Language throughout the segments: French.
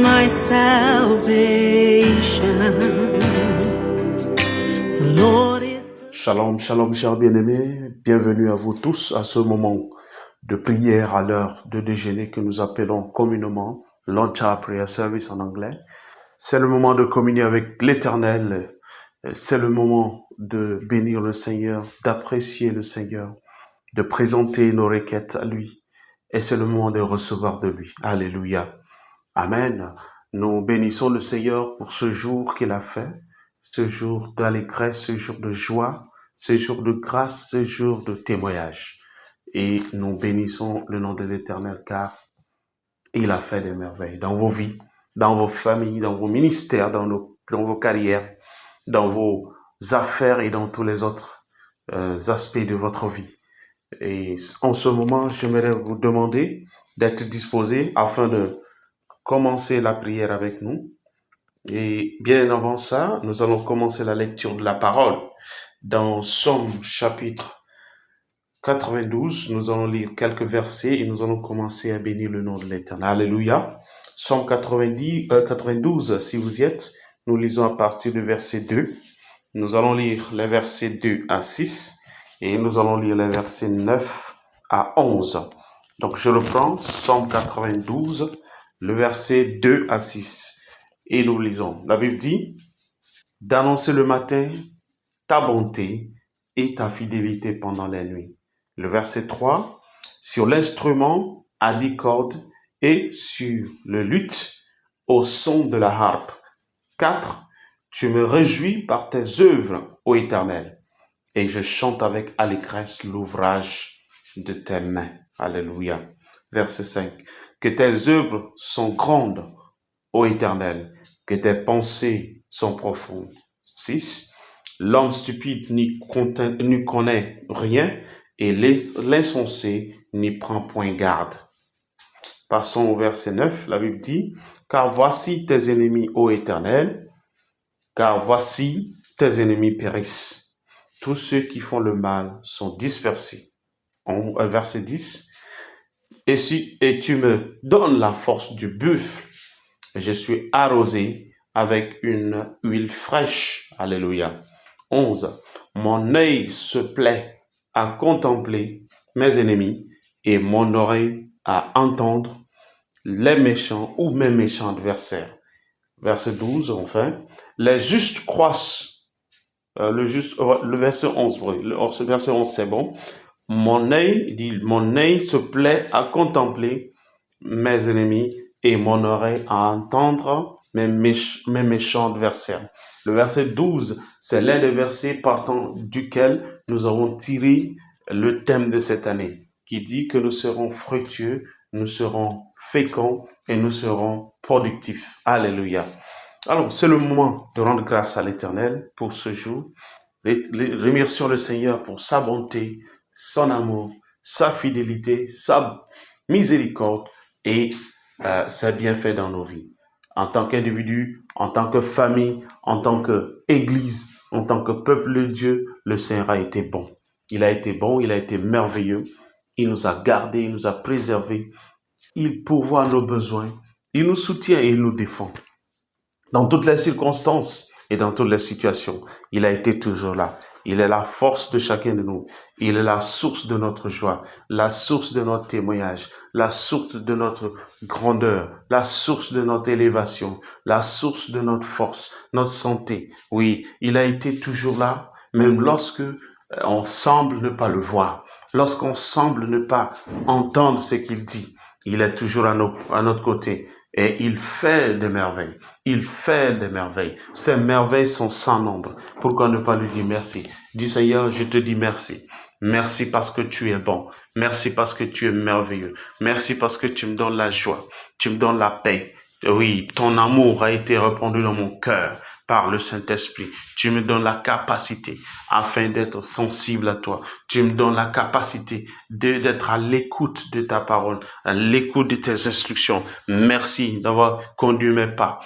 my salvation. The Lord is the... Shalom, shalom, chers bien-aimés. Bienvenue à vous tous à ce moment de prière à l'heure de déjeuner que nous appelons communément Lunch Hour Prayer Service en anglais. C'est le moment de communier avec l'Éternel. C'est le moment de bénir le Seigneur, d'apprécier le Seigneur, de présenter nos requêtes à lui. Et c'est le moment de recevoir de lui. Alléluia. Amen. Nous bénissons le Seigneur pour ce jour qu'il a fait, ce jour d'allégresse, ce jour de joie, ce jour de grâce, ce jour de témoignage. Et nous bénissons le nom de l'Éternel car il a fait des merveilles dans vos vies, dans vos familles, dans vos ministères, dans vos carrières, dans vos affaires et dans tous les autres aspects de votre vie. Et en ce moment, j'aimerais vous demander d'être disposés afin de commencer la prière avec nous. Et bien avant ça, nous allons commencer la lecture de la parole. Dans Somme chapitre 92, nous allons lire quelques versets et nous allons commencer à bénir le nom de l'Éternel. Alléluia. Somme 92, si vous y êtes, nous lisons à partir du verset 2. Nous allons lire les versets 2 à 6 et nous allons lire les versets 9 à 11. Donc je reprends Somme 92, le verset 2 à 6. Et nous lisons. La Bible dit, d'annoncer le matin ta bonté et ta fidélité pendant la nuit. Le verset 3, sur l'instrument à 10 cordes et sur le luth au son de la harpe. 4, tu me réjouis par tes œuvres, ô Éternel, et je chante avec allégresse l'ouvrage de tes mains. Alléluia. Verset 5, que tes œuvres sont grandes, ô Éternel, que tes pensées sont profondes. 6, l'homme stupide n'y connaît rien et l'insensé n'y prend point garde. Passons au verset 9, la Bible dit, car voici tes ennemis, ô Éternel, car voici tes ennemis périssent. Tous ceux qui font le mal sont dispersés. Verset 10, et tu me donnes la force du buffle, je suis arrosé avec une huile fraîche. Alléluia. 11, mon œil se plaît à contempler mes ennemis et mon oreille à entendre les méchants ou mes méchants adversaires. Verset 12, enfin, les justes croissent. Le verset 11, le verset 11, c'est bon. Mon œil se plaît à contempler mes ennemis et mon oreille à entendre mes méchants adversaires. Le verset 12, c'est l'un des versets partant duquel nous avons tiré le thème de cette année, qui dit que nous serons fructueux, nous serons féconds et nous serons productifs. Alléluia. Alors, c'est le moment de rendre grâce à l'Éternel pour ce jour. Remercions le Seigneur pour sa bonté, son amour, sa fidélité, sa miséricorde et ses bienfaits dans nos vies. En tant qu'individu, en tant que famille, en tant qu'Église, en tant que peuple de Dieu, le Seigneur a été bon. Il a été bon, il a été merveilleux. Il nous a gardés, il nous a préservés. Il pourvoit nos besoins. Il nous soutient et il nous défend. Dans toutes les circonstances et dans toutes les situations, il a été toujours là. Il est la force de chacun de nous. Il est la source de notre joie, la source de notre témoignage, la source de notre grandeur, la source de notre élévation, la source de notre force, notre santé. Oui, il a été toujours là, même lorsque on semble ne pas le voir, lorsqu'on semble ne pas entendre ce qu'il dit. Il est toujours à notre côté. Et il fait des merveilles. Il fait des merveilles. Ces merveilles sont sans nombre. Pourquoi ne pas lui dire merci? Dis Seigneur, je te dis merci. Merci parce que tu es bon. Merci parce que tu es merveilleux. Merci parce que tu me donnes la joie. Tu me donnes la paix. Oui, ton amour a été répandu dans mon cœur par le Saint-Esprit. Tu me donnes la capacité afin d'être sensible à toi. Tu me donnes la capacité d'être à l'écoute de ta parole, à l'écoute de tes instructions. Merci d'avoir conduit mes pas.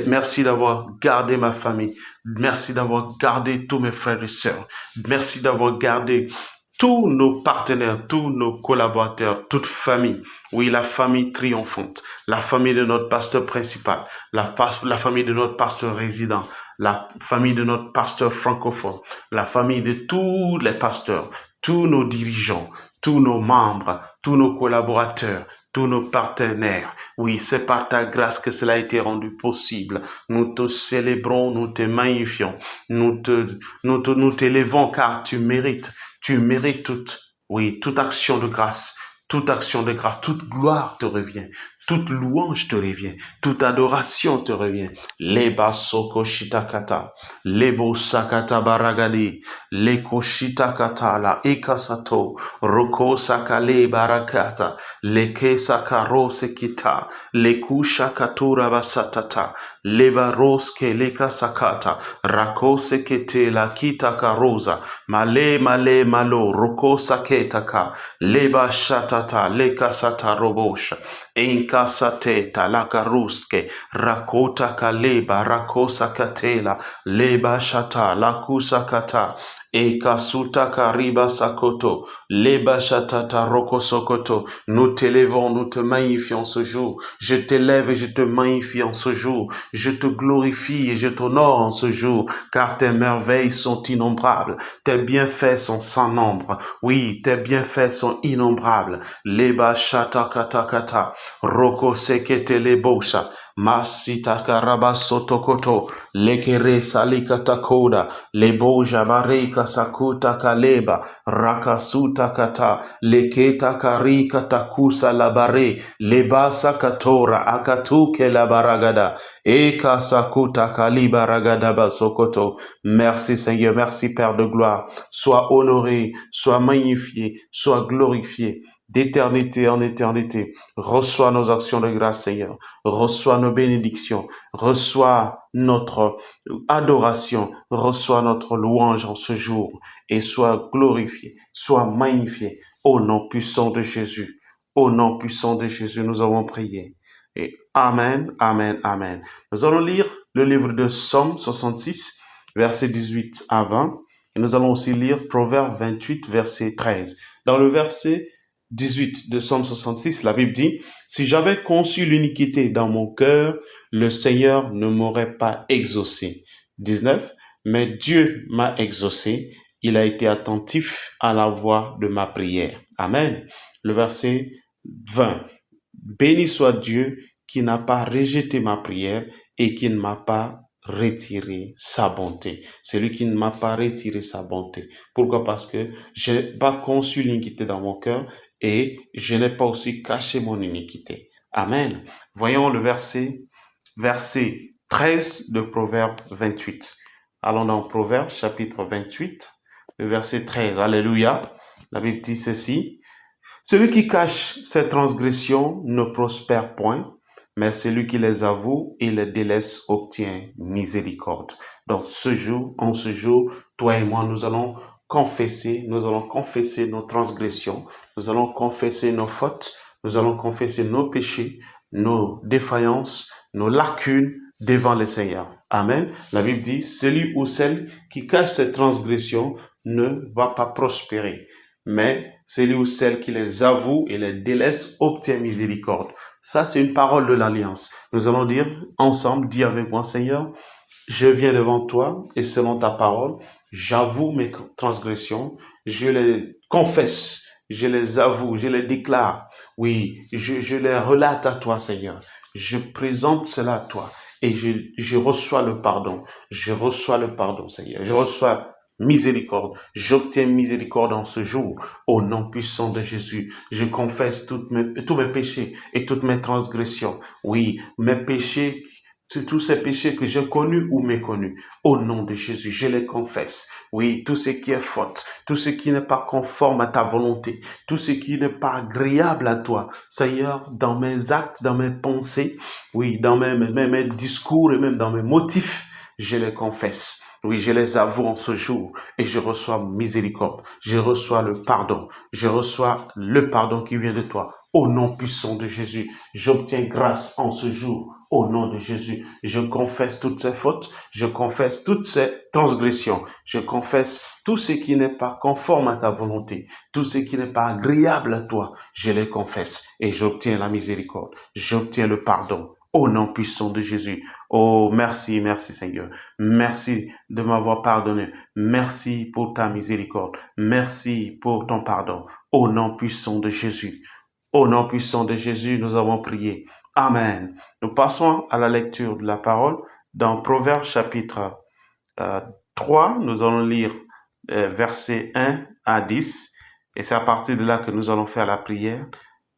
Merci d'avoir gardé ma famille. Merci d'avoir gardé tous mes frères et sœurs. Merci d'avoir gardé tous nos partenaires, tous nos collaborateurs, toute famille. Oui, la famille triomphante, la famille de notre pasteur principal, la famille de notre pasteur résident, la famille de notre pasteur francophone, la famille de tous les pasteurs, tous nos dirigeants, tous nos membres, tous nos collaborateurs, tous nos partenaires. Oui, c'est par ta grâce que cela a été rendu possible. Nous te célébrons, nous te magnifions, nous t'élevons car tu mérites toute action de grâce. Toute action de grâce, toute gloire te revient, toute louange te revient, toute adoration te revient. Leba soko shitakata, lebo sakata baragadi, leko shitakata la ekasato, roko sakale barakata, leke sakaro sekita, leku shakatura basatata, leba roske leka sakata, rako sekete la kita karoza, male malo, roko saketaka, leba shata leka sata robosha enka sateta la karuske rakota kaleba rakosa katela leba shata la kusakata eka suta kariba sakoto leba shatata roko sokoto. Nous t'élevons, nous te magnifions ce jour. Je t'élève et je te magnifie en ce jour. Je te glorifie et je t'honore en ce jour, car tes merveilles sont innombrables, tes bienfaits sont sans nombre. Oui, tes bienfaits sont innombrables. Leba shata kata kata, roko sekete lebosha, masita karaba sotokoto, lekere salikata koda, leboja bareka sakuta kaleba, rakasuta kata, leketa karika takusa labare, lebasa katora akatuke labaragada, eka sakuta kalibaragada basokoto. Merci Seigneur, merci Père de gloire. Sois honoré, sois magnifié, sois glorifié. D'éternité en éternité, reçois nos actions de grâce, Seigneur. Reçois nos bénédictions. Reçois notre adoration. Reçois notre louange en ce jour. Et sois glorifié, sois magnifié. Au nom puissant de Jésus. Au nom puissant de Jésus, nous avons prié. Et Amen, Amen, Amen. Nous allons lire le livre de Psaume 66, versets 18 à 20. Et nous allons aussi lire Proverbe 28, verset 13. Dans le verset 18 de Psaume 66, la Bible dit, « Si j'avais conçu l'iniquité dans mon cœur, le Seigneur ne m'aurait pas exaucé. » 19, « Mais Dieu m'a exaucé, il a été attentif à la voix de ma prière. » Amen. Le verset 20, « Béni soit Dieu qui n'a pas rejeté ma prière et qui ne m'a pas retirer sa bonté. Celui qui ne m'a pas retiré sa bonté. Pourquoi? Parce que je n'ai pas conçu l'iniquité dans mon cœur et je n'ai pas aussi caché mon iniquité. Amen. Voyons le verset 13 de Proverbe 28. Allons dans Proverbe chapitre 28, le verset 13. Alléluia. La Bible dit ceci. Celui qui cache ses transgressions ne prospère point, mais celui qui les avoue et les délaisse obtient miséricorde. Donc en ce jour, toi et moi, nous allons confesser nos transgressions, nous allons confesser nos fautes, nous allons confesser nos péchés, nos défaillances, nos lacunes devant le Seigneur. Amen. La Bible dit, celui ou celle qui cache ses transgressions ne va pas prospérer, mais celui ou celle qui les avoue et les délaisse obtient miséricorde. Ça, c'est une parole de l'alliance. Nous allons dire ensemble, dis avec moi, Seigneur, je viens devant toi et selon ta parole, j'avoue mes transgressions, je les confesse, je les avoue, je les déclare. Oui, je les relate à toi, Seigneur. Je présente cela à toi et je reçois le pardon. Je reçois le pardon, Seigneur. Je reçois miséricorde. J'obtiens miséricorde en ce jour. Au nom puissant de Jésus, je confesse tous mes péchés et toutes mes transgressions. Oui, mes péchés, tous ces péchés que j'ai connus ou méconnus. Au nom de Jésus, je les confesse. Oui, tout ce qui est faute, tout ce qui n'est pas conforme à ta volonté, tout ce qui n'est pas agréable à toi. Seigneur, dans mes actes, dans mes pensées, oui, dans mes discours et même dans mes motifs, je les confesse. Oui, je les avoue en ce jour et je reçois miséricorde. Je reçois le pardon. Je reçois le pardon qui vient de toi. Au nom puissant de Jésus, j'obtiens grâce en ce jour. Au nom de Jésus, je confesse toutes ces fautes, je confesse toutes ces transgressions, je confesse tout ce qui n'est pas conforme à ta volonté, tout ce qui n'est pas agréable à toi, je les confesse et j'obtiens la miséricorde, j'obtiens le pardon. Au nom puissant de Jésus. Oh, merci, merci Seigneur. Merci de m'avoir pardonné. Merci pour ta miséricorde. Merci pour ton pardon. Au nom puissant de Jésus. Au nom puissant de Jésus, nous avons prié. Amen. Nous passons à la lecture de la parole dans Proverbes chapitre 3. Nous allons lire versets 1 à 10. Et c'est à partir de là que nous allons faire la prière.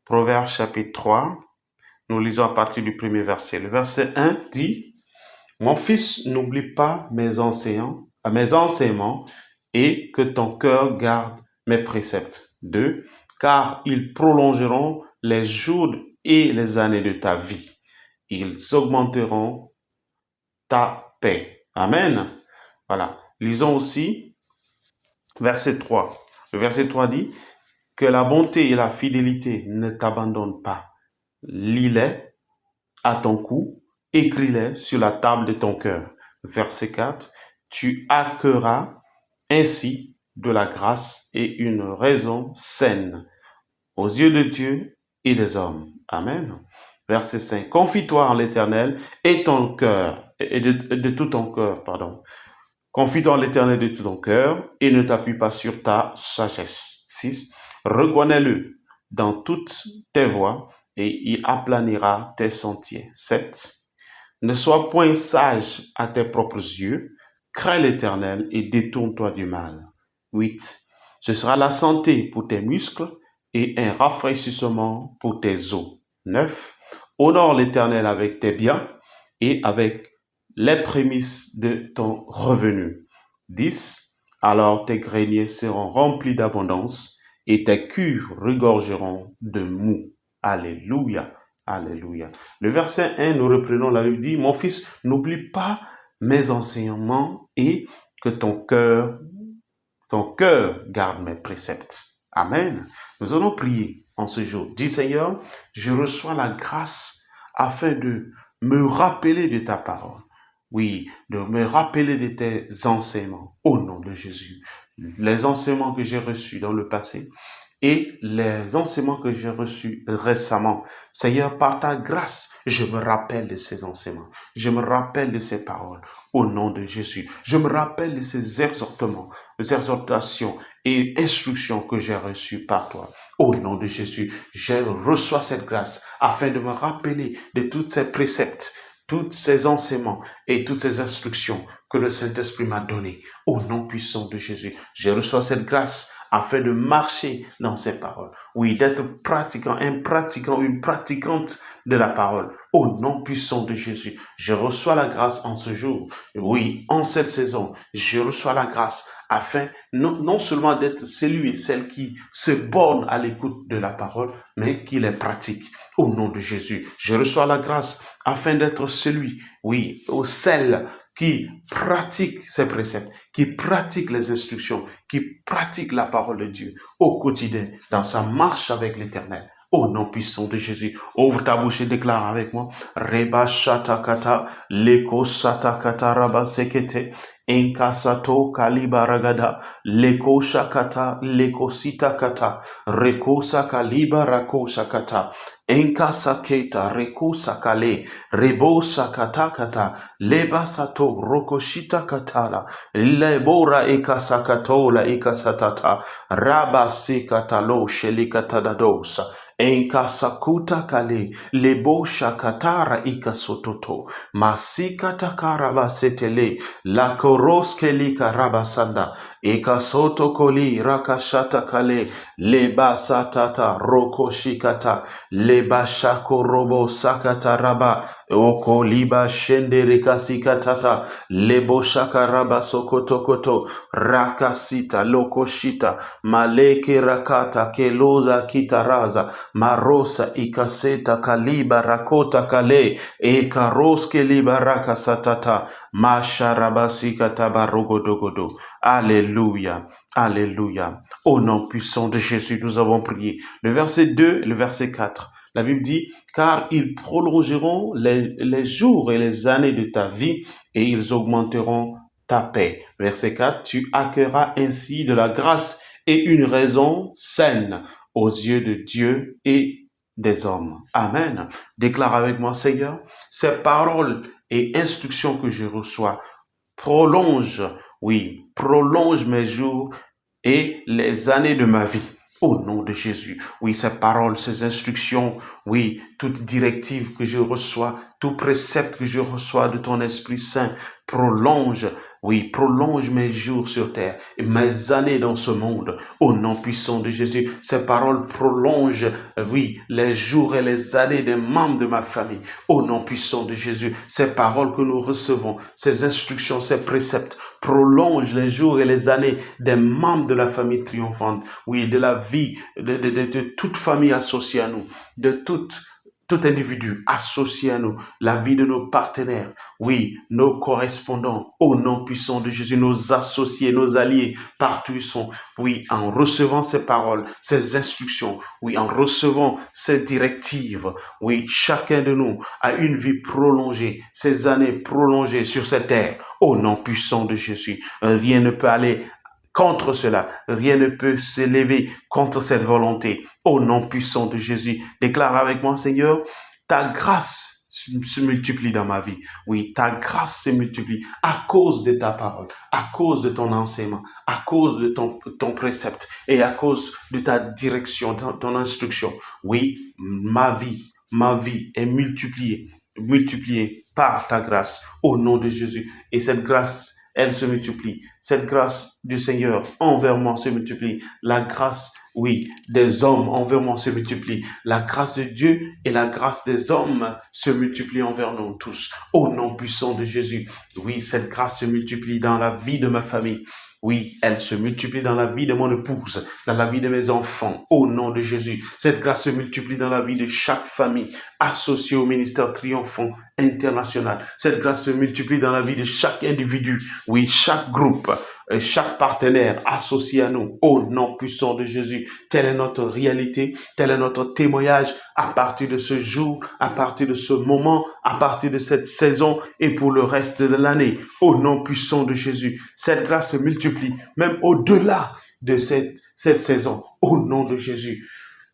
Proverbes chapitre 3. Nous lisons à partir du premier verset. Le verset 1 dit, « Mon fils, n'oublie pas mes enseignements et que ton cœur garde mes préceptes. 2. Car ils prolongeront les jours et les années de ta vie. Ils augmenteront ta paix. » Amen. Voilà. Lisons aussi verset 3. Le verset 3 dit, « Que la bonté et la fidélité ne t'abandonnent pas. Lis-les à ton cou, écris-les sur la table de ton cœur. » Verset 4. « Tu acquerras ainsi de la grâce et une raison saine aux yeux de Dieu et des hommes. » Amen. Verset 5. « Confie-toi en l'Éternel et ton cœur, et de tout ton cœur, pardon. Confie-toi en l'Éternel de tout ton cœur et ne t'appuie pas sur ta sagesse. » 6. « Reconnais-le dans toutes tes voies et il aplanira tes sentiers. » 7. « Ne sois point sage à tes propres yeux, crains l'Éternel et détourne-toi du mal. » 8. « Ce sera la santé pour tes muscles et un rafraîchissement pour tes os. » 9. « Honore l'Éternel avec tes biens et avec les prémices de ton revenu. » 10. « Alors tes greniers seront remplis d'abondance et tes cuves regorgeront de mou. » Alléluia, alléluia. Le verset 1, nous reprenons la Bible dit, « Mon fils, n'oublie pas mes enseignements et que ton cœur garde mes préceptes. » Amen. Nous allons prier en ce jour. Dis Seigneur, je reçois la grâce afin de me rappeler de ta parole. Oui, de me rappeler de tes enseignements au nom de Jésus. Les enseignements que j'ai reçus dans le passé et les enseignements que j'ai reçus récemment. Seigneur, par ta grâce, je me rappelle de ces enseignements. Je me rappelle de ces paroles au nom de Jésus. Je me rappelle de ces exhortations et instructions que j'ai reçues par toi. Au nom de Jésus, je reçois cette grâce afin de me rappeler de tous ces préceptes, tous ces enseignements et toutes ces instructions que le Saint-Esprit m'a données. Au nom puissant de Jésus, je reçois cette grâce afin de marcher dans ces paroles. Oui, d'être pratiquant, une pratiquante de la parole. Au nom puissant de Jésus, je reçois la grâce en ce jour. Oui, en cette saison, je reçois la grâce afin non seulement d'être celui et celle qui se borne à l'écoute de la parole, mais qui les pratique. Au nom de Jésus, je reçois la grâce afin d'être celui, oui, ou celle qui pratique ses préceptes, qui pratique les instructions, qui pratique la parole de Dieu au quotidien dans sa marche avec l'Éternel. Au nom puissant de Jésus, ouvre ta bouche et déclare avec moi. Reba shatakata, leko satakata raba sekete, enkasato kalibaragada, leko shakata, leko sitakata, reko sakaliba rako shakata, enkasaketa, reko sakale, rebo sakatakata, leba sato, rokoshita katala, lebora ekasakatola ekasatata, raba sekatalo shelikatadadosa, enkasakuta kale, lebo shakatara ikasototo, masikata karaba setele, la koroske lika rabasanda, ekasoto koli rakashata kale, leba satata roko shikata, leba shako robo sakata raba, oko liba shendere kasikatata, lebo shaka raba sokotokoto, rakasita lokoshita, maleke rakata keloza kitaraza, Marosa ikaseta kaliba rakota kale ekaroske libaraka satata masharabasika tabarogodogodo. Alléluia, alléluia. Au nom puissant de Jésus, nous avons prié. Le verset 2 et le verset 4. La Bible dit, car ils prolongeront les jours et les années de ta vie et ils augmenteront ta paix. Verset 4, tu accueilleras ainsi de la grâce et une raison saine aux yeux de Dieu et des hommes. Amen. Déclare avec moi, Seigneur, ces paroles et instructions que je reçois prolongent mes jours et les années de ma vie. Au nom de Jésus. Oui, ces paroles, ces instructions, oui, toute directive que je reçois, tout précepte que je reçois de ton Esprit Saint prolonge mes jours sur terre et mes années dans ce monde. Au nom puissant de Jésus, ces paroles prolongent, les jours et les années des membres de ma famille. Au nom puissant de Jésus, ces paroles que nous recevons, ces instructions, ces préceptes prolongent les jours et les années des membres de la famille triomphante. Oui, de la vie, de toute famille associée à nous, de tout individu associé à nous, la vie de nos partenaires, oui, nos correspondants, au nom puissant de Jésus, nos associés, nos alliés, partout ils sont, oui, en recevant ces paroles, ces instructions, oui, en recevant ces directives, oui, chacun de nous a une vie prolongée, ces années prolongées sur cette terre, au nom puissant de Jésus. Rien ne peut aller contre cela. Rien ne peut s'élever contre cette volonté. Au nom puissant de Jésus, déclare avec moi, Seigneur, ta grâce se multiplie dans ma vie. Oui, ta grâce se multiplie à cause de ta parole, à cause de ton enseignement, à cause de ton précepte et à cause de ta direction, ton instruction. Oui, ma vie est multipliée par ta grâce au nom de Jésus. Et cette grâce, elle se multiplie. Cette grâce du Seigneur envers moi se multiplie. La grâce, des hommes envers moi se multiplie. La grâce de Dieu et la grâce des hommes se multiplient envers nous tous. Au nom puissant de Jésus. Oui, cette grâce se multiplie dans la vie de ma famille. Oui, elle se multiplie dans la vie de mon épouse, dans la vie de mes enfants, au nom de Jésus. Cette grâce se multiplie dans la vie de chaque famille associée au ministère triomphant international. Cette grâce se multiplie dans la vie de chaque individu, chaque groupe, chaque partenaire associé à nous, au nom puissant de Jésus. Telle est notre réalité, tel est notre témoignage à partir de ce jour, à partir de ce moment, à partir de cette saison et pour le reste de l'année, au nom puissant de Jésus. Cette grâce se multiplie, même au-delà de cette saison, au nom de Jésus.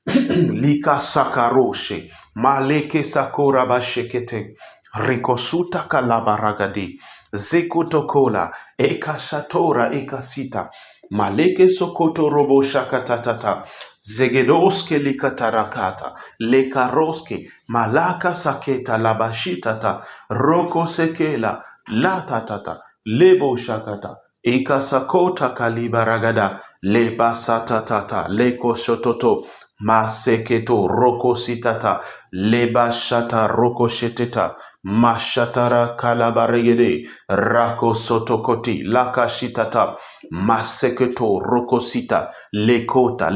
Lika sakaroshe, maleke sakora bashekete, rikosuta kalabaragade, zekutokola, ekashatora ekasita, maleke sokoto robo shakatatata, zegedoske likatarakata, lekaroske, malaka saketa labashitata, roko sekela, latatata, lebo shakata, ekasakota kalibaragada, lebasatatata, leko shototo, Maseketo roko sitata leba shata roko sheteta mashatara kalabaregede rako sotokoti laka shitata maseketo roko sita lekota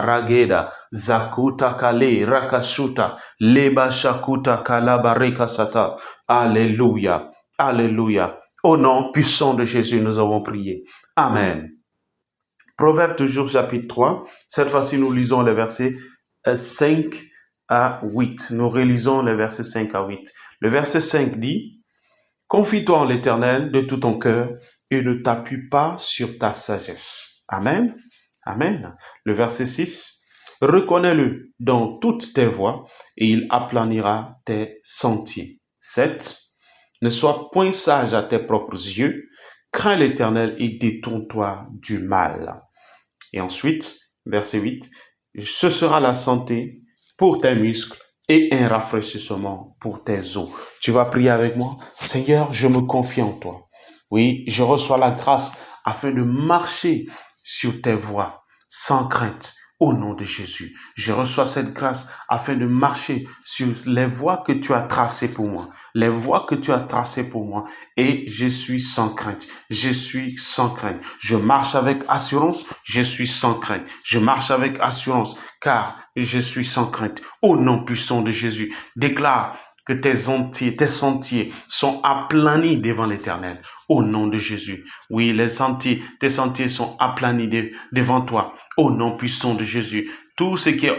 rageda zakuta kale rakashuta leba shakuta kalabareka sata. Alléluia, alléluia. Au nom puissant de Jésus, nous avons prié. Amen. Proverbe toujours chapitre 3. Cette fois-ci, nous lisons les versets 5 à 8. Nous relisons les versets 5 à 8. Le verset 5 dit, « Confie-toi en l'Éternel de tout ton cœur et ne t'appuie pas sur ta sagesse. » Amen. Amen. Le verset 6, « Reconnais-le dans toutes tes voies et il aplanira tes sentiers. » 7, « Ne sois point sage à tes propres yeux, crains l'Éternel et détourne-toi du mal. » Et ensuite, verset 8, « Ce sera la santé pour tes muscles et un rafraîchissement pour tes os. » Tu vas prier avec moi. Seigneur, je me confie en toi. Oui, je reçois la grâce afin de marcher sur tes voies sans crainte. Au nom de Jésus, je reçois cette grâce afin de marcher sur les voies que tu as tracées pour moi, les voies que tu as tracées pour moi, et je suis sans crainte. Je suis sans crainte. Je marche avec assurance, je suis sans crainte. Je marche avec assurance, car je suis sans crainte. Au nom puissant de Jésus, déclare que tes sentiers sont aplanis devant l'Éternel. Au nom de Jésus. Oui, tes sentiers sont aplanis devant toi. Au nom puissant de Jésus. Tout ce qui est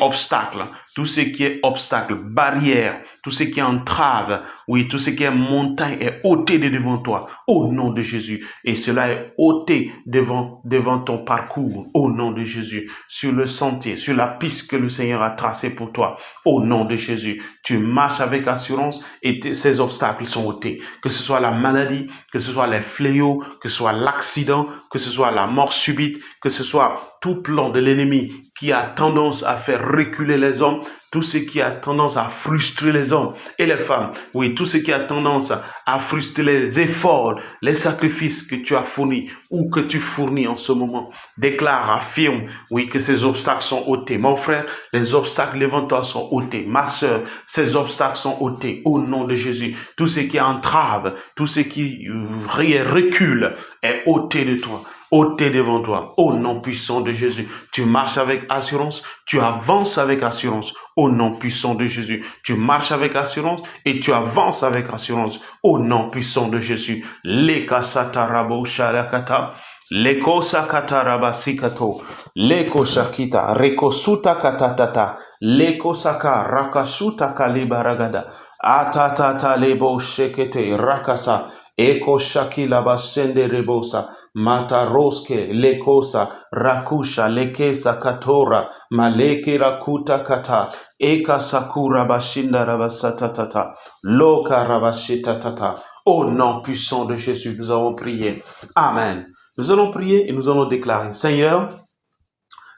obstacle, barrière, tout ce qui est entrave, oui, tout ce qui est montagne est ôté de devant toi, au nom de Jésus. Et cela est ôté devant ton parcours, au nom de Jésus, sur le sentier, sur la piste que le Seigneur a tracée pour toi, au nom de Jésus. Tu marches avec assurance et ces obstacles sont ôtés. Que ce soit la maladie, que ce soit les fléaux, que ce soit l'accident, que ce soit la mort subite, que ce soit tout plan de l'ennemi qui a tendance à faire reculer les hommes, tout ce qui a tendance à frustrer les hommes et les femmes, oui, tout ce qui a tendance à frustrer les efforts, les sacrifices que tu as fournis ou que tu fournis en ce moment, déclare, affirme, oui, que ces obstacles sont ôtés. Mon frère, les obstacles devant toi sont ôtés. Ma sœur, ces obstacles sont ôtés au nom de Jésus. Tout ce qui entrave, tout ce qui recule est ôté de toi. Ôté devant toi, au nom puissant de Jésus. Tu marches avec assurance, tu avances avec assurance, au nom puissant de Jésus. Tu marches avec assurance et tu avances avec assurance, au nom puissant de Jésus. Leka satarabo shalakata, leko sakataraba sikato, leko shakita, reko suta katatata, leko saka rakasuta kalibaragada, atatata lebo shekete rakasa, eko shakila basende rebosa, mataroske lekosa rakusha lekesa katora maleke rakuta kata eka sakura bashinda rabasatata loka rabashitatata. Au nom puissant de Jésus, nous avons prié. Amen. Nous allons prier et nous allons déclarer: Seigneur,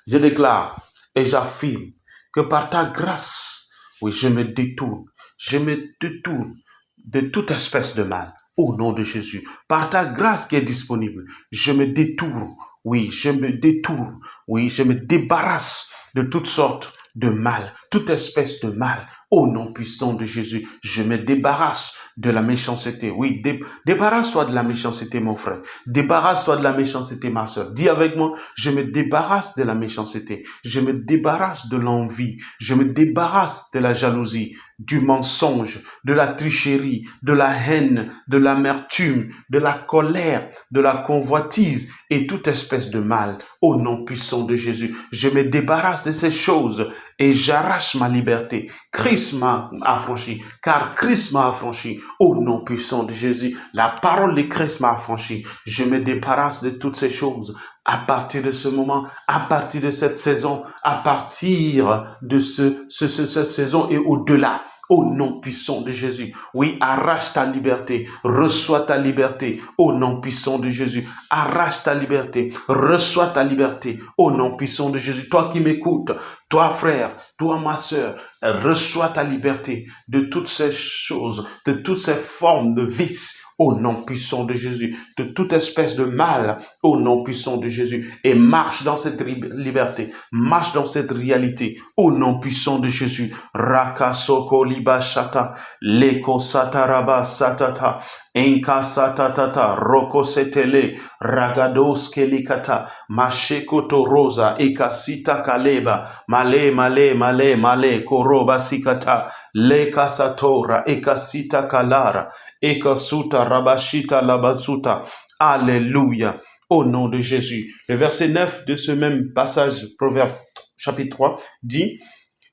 je déclare et j'affirme que par ta grâce, oui, je me détourne de toute espèce de mal. Au nom de Jésus, par ta grâce qui est disponible, je me détourne, oui, je me débarrasse de toutes sortes de mal, toute espèce de mal. Au nom puissant de Jésus, je me débarrasse de la méchanceté. Oui, débarrasse-toi de la méchanceté, mon frère. Débarrasse-toi de la méchanceté, ma soeur. Dis avec moi: je me débarrasse de la méchanceté. Je me débarrasse de l'envie. Je me débarrasse de la jalousie, du mensonge, de la tricherie, de la haine, de l'amertume, de la colère, de la convoitise et toute espèce de mal. Au nom puissant de Jésus, je me débarrasse de ces choses et j'arrache ma liberté. Christ m'a affranchi, car Christ m'a affranchi. Au nom puissant de Jésus, la parole de Christ m'a affranchi. Je me débarrasse de toutes ces choses. À partir de ce moment, à partir de cette saison, à partir de cette saison et au-delà, au nom puissant de Jésus. Oui, arrache ta liberté, reçois ta liberté, au nom puissant de Jésus. Arrache ta liberté, reçois ta liberté, au nom puissant de Jésus. Toi qui m'écoutes, toi frère, toi ma sœur, reçois ta liberté de toutes ces choses, de toutes ces formes de vices, au nom puissant de Jésus, de toute espèce de mal, au nom puissant de Jésus, et marche dans cette liberté, marche dans cette réalité, au nom puissant de Jésus. Rakasoko libashata, leko sataraba satata, enka satatata, roko setele, ragados kelikata, mashekoto rosa, ekasita kaleba, male, koroba sikata, leka satora, ekasita kalara, ekasuta rabashita labasuta. Alléluia. Au nom de Jésus. Le verset 9 de ce même passage, Proverbe chapitre 3, dit: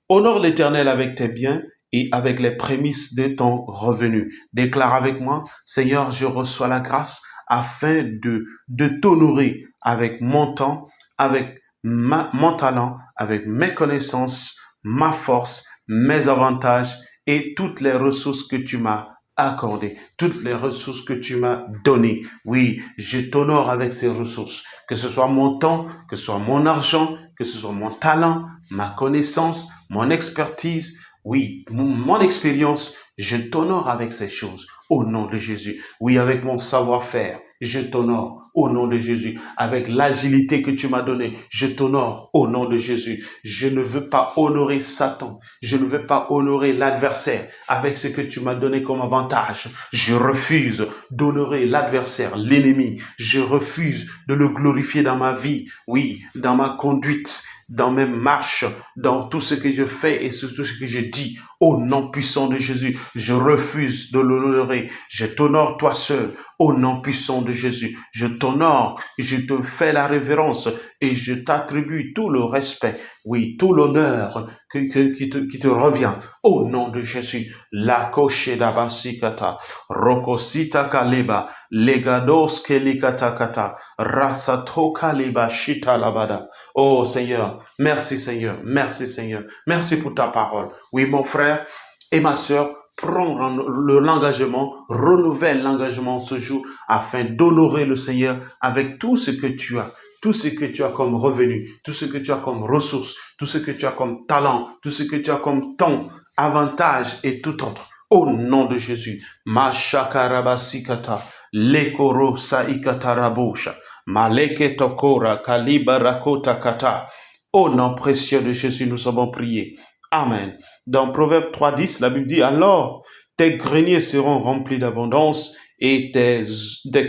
honore l'Éternel avec tes biens et avec les prémices de ton revenu. Déclare avec moi: Seigneur, je reçois la grâce afin de t'honorer avec mon temps, avec mon talent, avec mes connaissances, ma force, mes avantages et toutes les ressources que tu m'as accordées, toutes les ressources que tu m'as données. Oui, je t'honore avec ces ressources, que ce soit mon temps, que ce soit mon argent, que ce soit mon talent, ma connaissance, mon expertise, oui, mon expérience. Je t'honore avec ces choses, au nom de Jésus. Oui, avec mon savoir-faire je t'honore au nom de Jésus. Avec l'agilité que tu m'as donnée, je t'honore au nom de Jésus. Je ne veux pas honorer Satan. Je ne veux pas honorer l'adversaire avec ce que tu m'as donné comme avantage. Je refuse d'honorer l'adversaire, l'ennemi. Je refuse de le glorifier dans ma vie, oui, dans ma conduite, dans mes marches, dans tout ce que je fais et sur tout ce que je dis. Au nom puissant de Jésus, je refuse de l'honorer. Je t'honore toi seul. Au nom puissant de Jésus, je t'honore, je te fais la révérence et je t'attribue tout le respect, oui, tout l'honneur qui te revient. Au nom de Jésus, la koche d'abasikata, rokosita kaleba, legados kelikata kata, rasato kaleba shita labada. Oh Seigneur, merci Seigneur, merci Seigneur, merci pour ta parole. Oui, mon frère et ma sœur, prends l'engagement, renouvelle l'engagement ce jour afin d'honorer le Seigneur avec tout ce que tu as. Tout ce que tu as comme revenu, tout ce que tu as comme ressources, tout ce que tu as comme talent, tout ce que tu as comme temps, avantage et tout autre. Au nom de Jésus, Mashakarabasikata, Lekoro Saikatarabosha, Maleke Tokora, Kaliba Rakota Kata. Au nom précieux de Jésus, nous avons prié. Amen. Dans Proverbe 3.10, la Bible dit, alors tes greniers seront remplis d'abondance et tes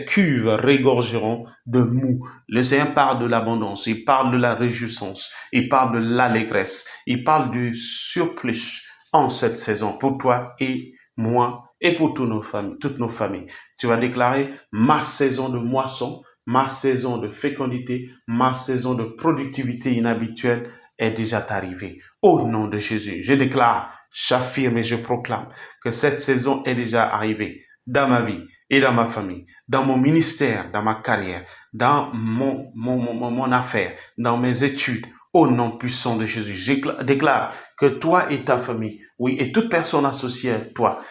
cuves régorgeront de mou. Le Seigneur parle de l'abondance, il parle de la réjouissance, il parle de l'allégresse, il parle du surplus en cette saison pour toi et moi et pour toutes nos familles. Tu vas déclarer ma saison de moisson, ma saison de fécondité, ma saison de productivité inhabituelle est déjà arrivée. Au nom de Jésus, je déclare, j'affirme et je proclame que cette saison est déjà arrivée dans ma vie et dans ma famille, dans mon ministère, dans ma carrière, dans mon affaire, dans mes études. Au nom puissant de Jésus, je déclare que toi et ta famille, oui, et toute personne associée à toi,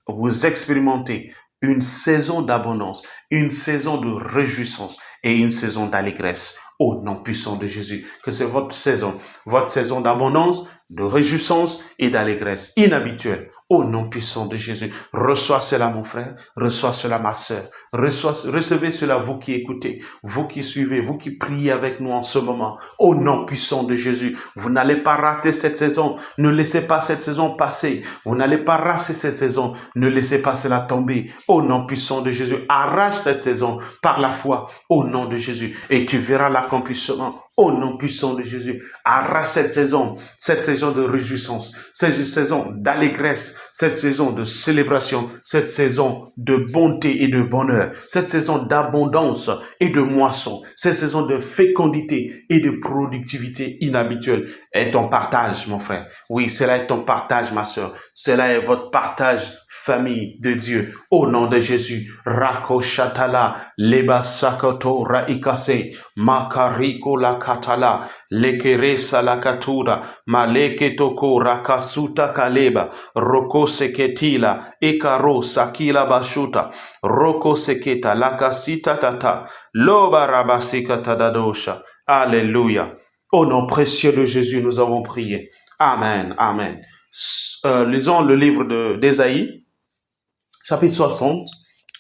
vous expérimentez une saison d'abondance, une saison de réjouissance et une saison d'allégresse. Au nom puissant de Jésus, que c'est votre saison d'abondance, de réjouissance et d'allégresse inhabituelle. Au nom puissant de Jésus, reçois cela mon frère, reçois cela ma sœur, recevez cela vous qui écoutez, vous qui suivez, vous qui priez avec nous en ce moment. Au nom puissant de Jésus, vous n'allez pas rater cette saison, ne laissez pas cette saison passer, vous n'allez pas rater cette saison, ne laissez pas cela tomber. Au nom puissant de Jésus, arrache cette saison par la foi, au nom de Jésus, et tu verras l'accomplissement. Au nom puissant de Jésus, arrache cette saison de réjouissance, cette saison d'allégresse, cette saison de célébration, cette saison de bonté et de bonheur, cette saison d'abondance et de moisson, cette saison de fécondité et de productivité inhabituelle est ton partage, mon frère. Oui, cela est ton partage, ma sœur. Cela est votre partage, famille de Dieu. Au nom de Jésus, Rakoshatala, Leba Sakoto Raikase, Makariko la Katala, Lekeresa la Katura, Maleke Toko Rakasuta Kaleba, Roko Seketila, Ekaro Sakila Bashuta, Roko Seketa, Lakasita Tata, Loba Rabasika Tadadosha. Alléluia. Au nom précieux de Jésus, nous avons prié. Amen, amen. Lisons le livre d'Ésaïe, chapitre 60,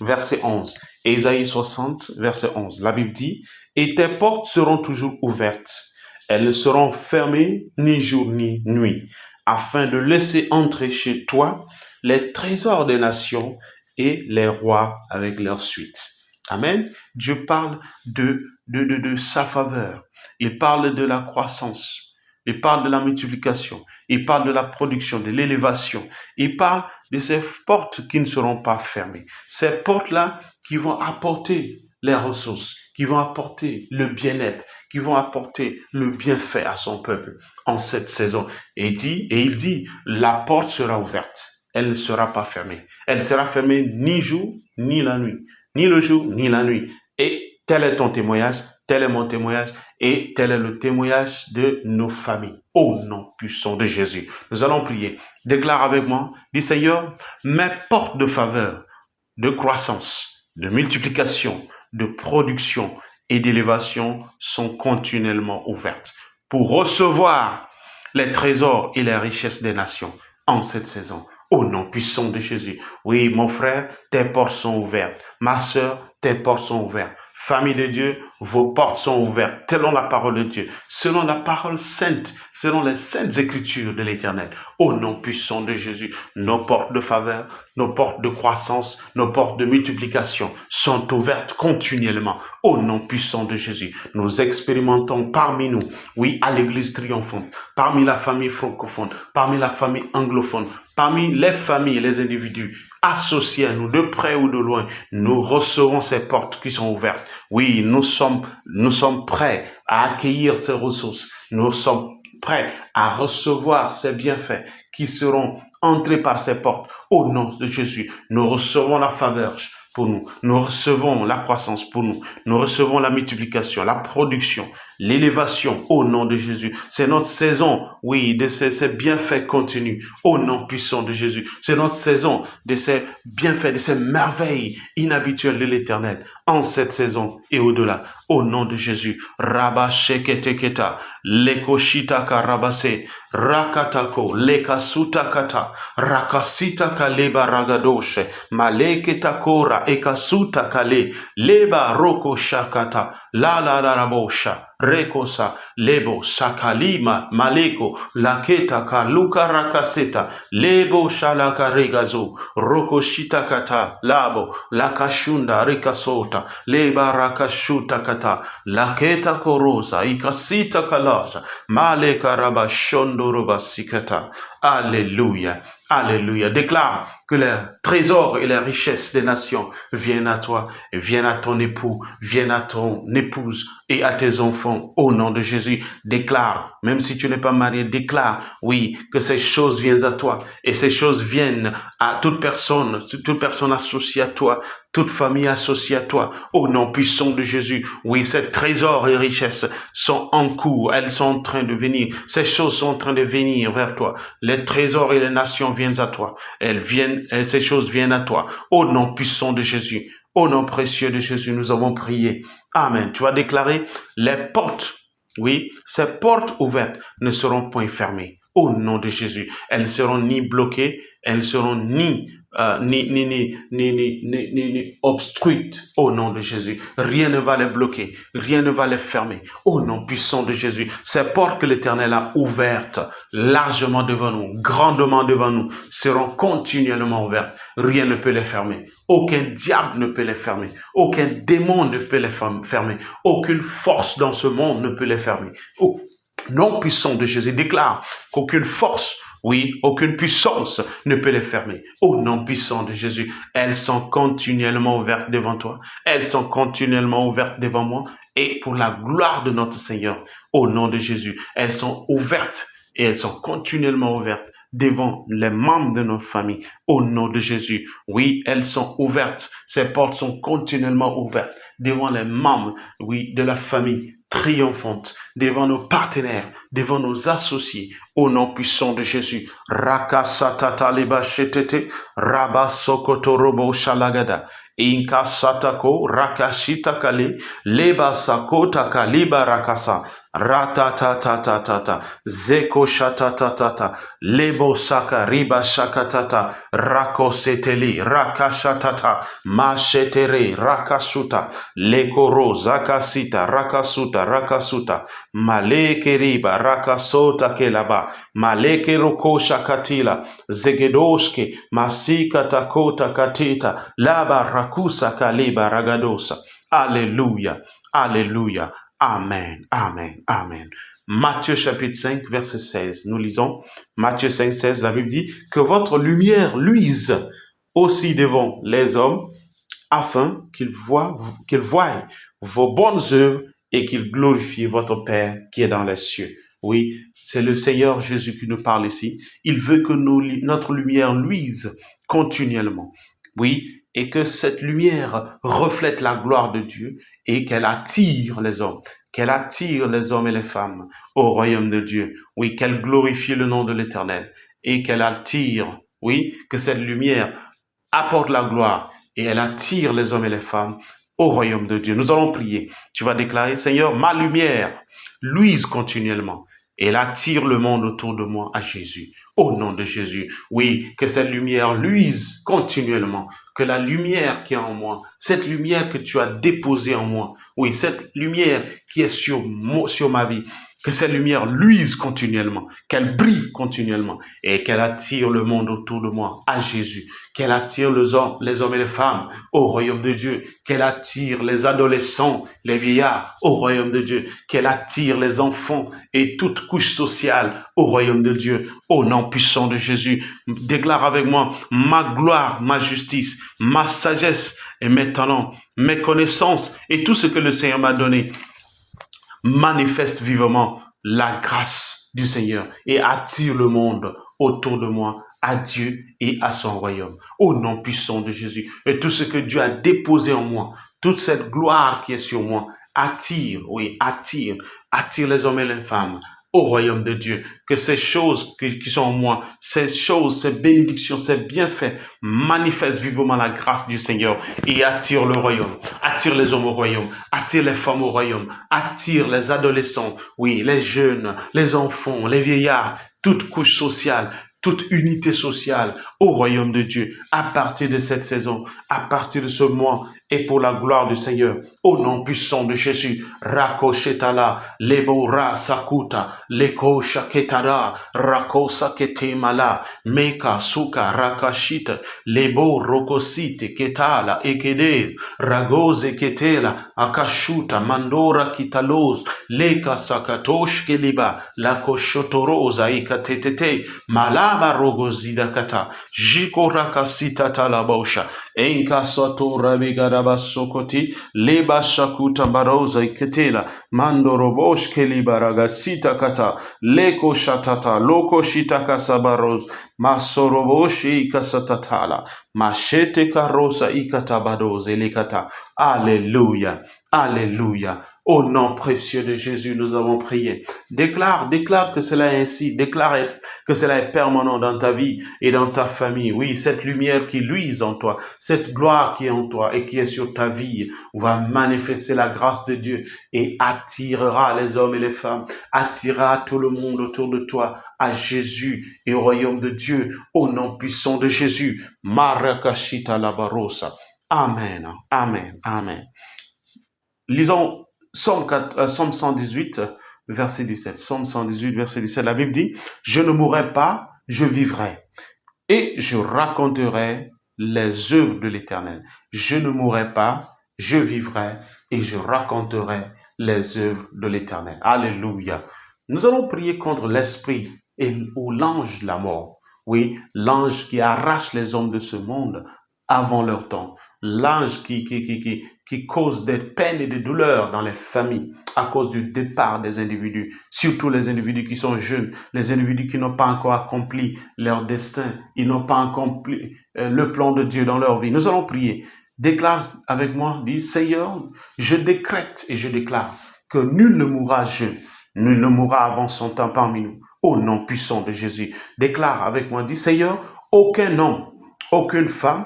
verset 11. Ésaïe 60, verset 11. La Bible dit, « Et tes portes seront toujours ouvertes. Elles ne seront fermées ni jour ni nuit, afin de laisser entrer chez toi les trésors des nations et les rois avec leur suite. » Amen. Dieu parle de sa faveur. Il parle de la croissance. Il parle de la multiplication. Il parle de la production, de l'élévation. Il parle de ces portes qui ne seront pas fermées. Ces portes-là qui vont apporter les ressources, qui vont apporter le bien-être, qui vont apporter le bienfait à son peuple en cette saison. Et il dit, la porte sera ouverte. Elle ne sera pas fermée. Elle ne sera fermée ni jour, ni la nuit. Ni le jour, ni la nuit. Et tel est ton témoignage, tel est mon témoignage, et tel est le témoignage de nos familles. Au nom puissant de Jésus. Nous allons prier. Déclare avec moi, dis Seigneur, mes portes de faveur, de croissance, de multiplication, de production et d'élévation sont continuellement ouvertes pour recevoir les trésors et les richesses des nations en cette saison. Au nom puissant de Jésus. Oui, mon frère, tes portes sont ouvertes. Ma sœur, tes portes sont ouvertes. Famille de Dieu, vos portes sont ouvertes, selon la parole de Dieu, selon la parole sainte, selon les saintes écritures de l'Éternel. Au nom puissant de Jésus, nos portes de faveur, nos portes de croissance, nos portes de multiplication sont ouvertes continuellement. Au nom puissant de Jésus, nous expérimentons parmi nous, oui, à l'église triomphante, parmi la famille francophone, parmi la famille anglophone, parmi les familles et les individus associés à nous, de près ou de loin, nous recevons ces portes qui sont ouvertes. Oui, nous sommes prêts à accueillir ces ressources. Nous sommes prêts à recevoir ces bienfaits qui seront entrés par ces portes. Au nom de Jésus, nous recevons la faveur pour nous. Nous recevons la croissance pour nous. Nous recevons la multiplication, la production, l'élévation au nom de Jésus. C'est notre saison, oui, de ces bienfaits continus au nom puissant de Jésus. C'est notre saison de ces bienfaits, de ces merveilles inhabituelles de l'Éternel en cette saison et au-delà. Au nom de Jésus. Rabba sheketeketa, lekoshita karabase, rakatako, lekasutakata, rakasita kaleba ragadoshe, maleketakora, ekasuta kale, leba roko shakata, la rabosha. Rekosa, lebo, sakalima, maleko, laketa, kaluka, rakaseta, lebo, shalaka, regazo, roko, shitakata, labo, lakashunda, rekasota, leba, rakashuta, kata, laketa, korosa, ikasita, kalaja, maleka, raba, shondoroba, sikata. Alléluia. Alléluia. Déclare que les trésors et les richesses des nations viennent à toi, et viennent à ton époux, viennent à ton épouse et à tes enfants. Au nom de Jésus, déclare, même si tu n'es pas marié, déclare, oui, que ces choses viennent à toi et ces choses viennent à toute personne associée à toi, toute famille associée à toi. Au nom puissant de Jésus, oui, ces trésors et richesses sont en cours, elles sont en train de venir, ces choses sont en train de venir vers toi. Les trésors et les nations viennent à toi. Ces choses viennent à toi. Au nom puissant de Jésus, au nom précieux de Jésus, nous avons prié. Amen. Tu vas déclarer les portes. Oui, ces portes ouvertes ne seront point fermées. Au nom de Jésus, elles ne seront ni bloquées, elles ne seront ni obstruites. Au nom de Jésus, rien ne va les bloquer, rien ne va les fermer. Au nom puissant de Jésus, ces portes que l'Éternel a ouvertes largement devant nous, grandement devant nous, seront continuellement ouvertes. Rien ne peut les fermer. Aucun diable ne peut les fermer. Aucun démon ne peut les fermer. Aucune force dans ce monde ne peut les fermer. Au nom puissant de Jésus, déclare qu'aucune force, oui, aucune puissance ne peut les fermer. Au nom puissant de Jésus, elles sont continuellement ouvertes devant toi. Elles sont continuellement ouvertes devant moi. Et pour la gloire de notre Seigneur, au nom de Jésus, elles sont ouvertes et elles sont continuellement ouvertes devant les membres de notre famille. Au nom de Jésus, oui, elles sont ouvertes. Ces portes sont continuellement ouvertes devant les membres, oui, de la famille triomphante, devant nos partenaires, devant nos associés, au nom puissant de Jésus. Rakasatata leba shetete, rabasokotorobo shalagada, inka satako, rakashita kale, leba sakota kaliba rakasa, ratatatatata, zeko shatatatata, lebo saka riba shakatata, rakoseteli, rakashatata, mashetere, rakasuta, lekoro, zakasita, rakasuta, maleke riba, rakasota kelaba, maleke roko shakatila, zegedoshke, masika takota katita, laba rakusa kaliba ragadosa. Alléluia, alléluia. Amen, amen, amen. Matthieu chapitre 5, verset 16. Nous lisons Matthieu 5, 16. La Bible dit que votre lumière luise aussi devant les hommes afin qu'ils voient vos bonnes œuvres et qu'ils glorifient votre Père qui est dans les cieux. Oui, c'est le Seigneur Jésus qui nous parle ici. Il veut que notre lumière luise continuellement. Oui, et que cette lumière reflète la gloire de Dieu et qu'elle attire les hommes et les femmes au royaume de Dieu. Oui, qu'elle glorifie le nom de l'Éternel et qu'elle attire, oui, que cette lumière apporte la gloire et elle attire les hommes et les femmes au royaume de Dieu. Nous allons prier. Tu vas déclarer, Seigneur, ma lumière luise continuellement et elle attire le monde autour de moi à Jésus. au nom de Jésus. Oui, que cette lumière luise continuellement, que la lumière qui est en moi, cette lumière que tu as déposée en moi, oui, cette lumière qui est sur ma vie, que cette lumière luise continuellement, qu'elle brille continuellement et qu'elle attire le monde autour de moi à Jésus, qu'elle attire les hommes et les femmes au royaume de Dieu, qu'elle attire les adolescents, les vieillards au royaume de Dieu, qu'elle attire les enfants et toute couche sociale au royaume de Dieu, au nom puissant de Jésus. Déclare avec moi ma gloire, ma justice, ma sagesse et mes talents, mes connaissances et tout ce que le Seigneur m'a donné manifeste vivement la grâce du Seigneur et attire le monde autour de moi à Dieu et à son royaume. Au nom puissant de Jésus. Et tout ce que Dieu a déposé en moi, toute cette gloire qui est sur moi, attire les hommes et les femmes au royaume de Dieu, que ces choses qui sont en moi, ces choses, ces bénédictions, ces bienfaits manifestent vivement la grâce du Seigneur et attire le royaume, attire les hommes au royaume, attire les femmes au royaume, attire les adolescents, oui, les jeunes, les enfants, les vieillards, toute couche sociale, toute unité sociale au royaume de Dieu à partir de cette saison, à partir de ce mois et pour la gloire du Seigneur. Au nom puissant de Jésus, Rakoshetala, Lebora Sakuta, Leko Shaketara, Rakosa Ketemala, Meka Suka Rakashita, Lebo Rokosite Ketala Ekede, Ragoze Ketela, Akashuta, Mandora Kitalos, Leka Sakatosh Keliba, Lakoshotorosa Ikatetete, Malaba Rogozida Kata, Jikorakasita Talabosha, Enka Soto Ravigarabasokoti, Leba Shakuta Barosa Iketela, Mando Robosh Kelibaragasita Kata, Leko Shatata, Loko Shitaka Sabaros, Masoroboshi Kasatatala, Machete Karosa Ikatabados Elikata. Alléluia, Alléluia. Au nom précieux de Jésus, nous avons prié. Déclare que cela est ainsi. Déclare que cela est permanent dans ta vie et dans ta famille. Oui, cette lumière qui luise en toi, cette gloire qui est en toi et qui est sur ta vie, va manifester la grâce de Dieu et attirera les hommes et les femmes, attirera tout le monde autour de toi à Jésus et au royaume de Dieu. Au nom puissant de Jésus. Marakashita Labarosa. Amen, amen, amen. Lisons Psaume 118, verset 17. Psaume 118, verset 17. La Bible dit, « Je ne mourrai pas, je vivrai, et je raconterai les œuvres de l'Éternel. Je ne mourrai pas, je vivrai, et je raconterai les œuvres de l'Éternel. » Alléluia. Nous allons prier contre l'esprit ou l'ange de la mort. Oui, l'ange qui arrache les hommes de ce monde avant leur temps. L'ange qui cause des peines et des douleurs dans les familles à cause du départ des individus, surtout les individus qui sont jeunes, les individus qui n'ont pas encore accompli leur destin, ils n'ont pas accompli le plan de Dieu dans leur vie. Nous allons prier. Déclare avec moi, dis, Seigneur, je décrète et je déclare que nul ne mourra jeune, nul ne mourra avant son temps parmi nous. Au nom puissant de Jésus, déclare avec moi, dis, Seigneur, aucun homme, aucune femme,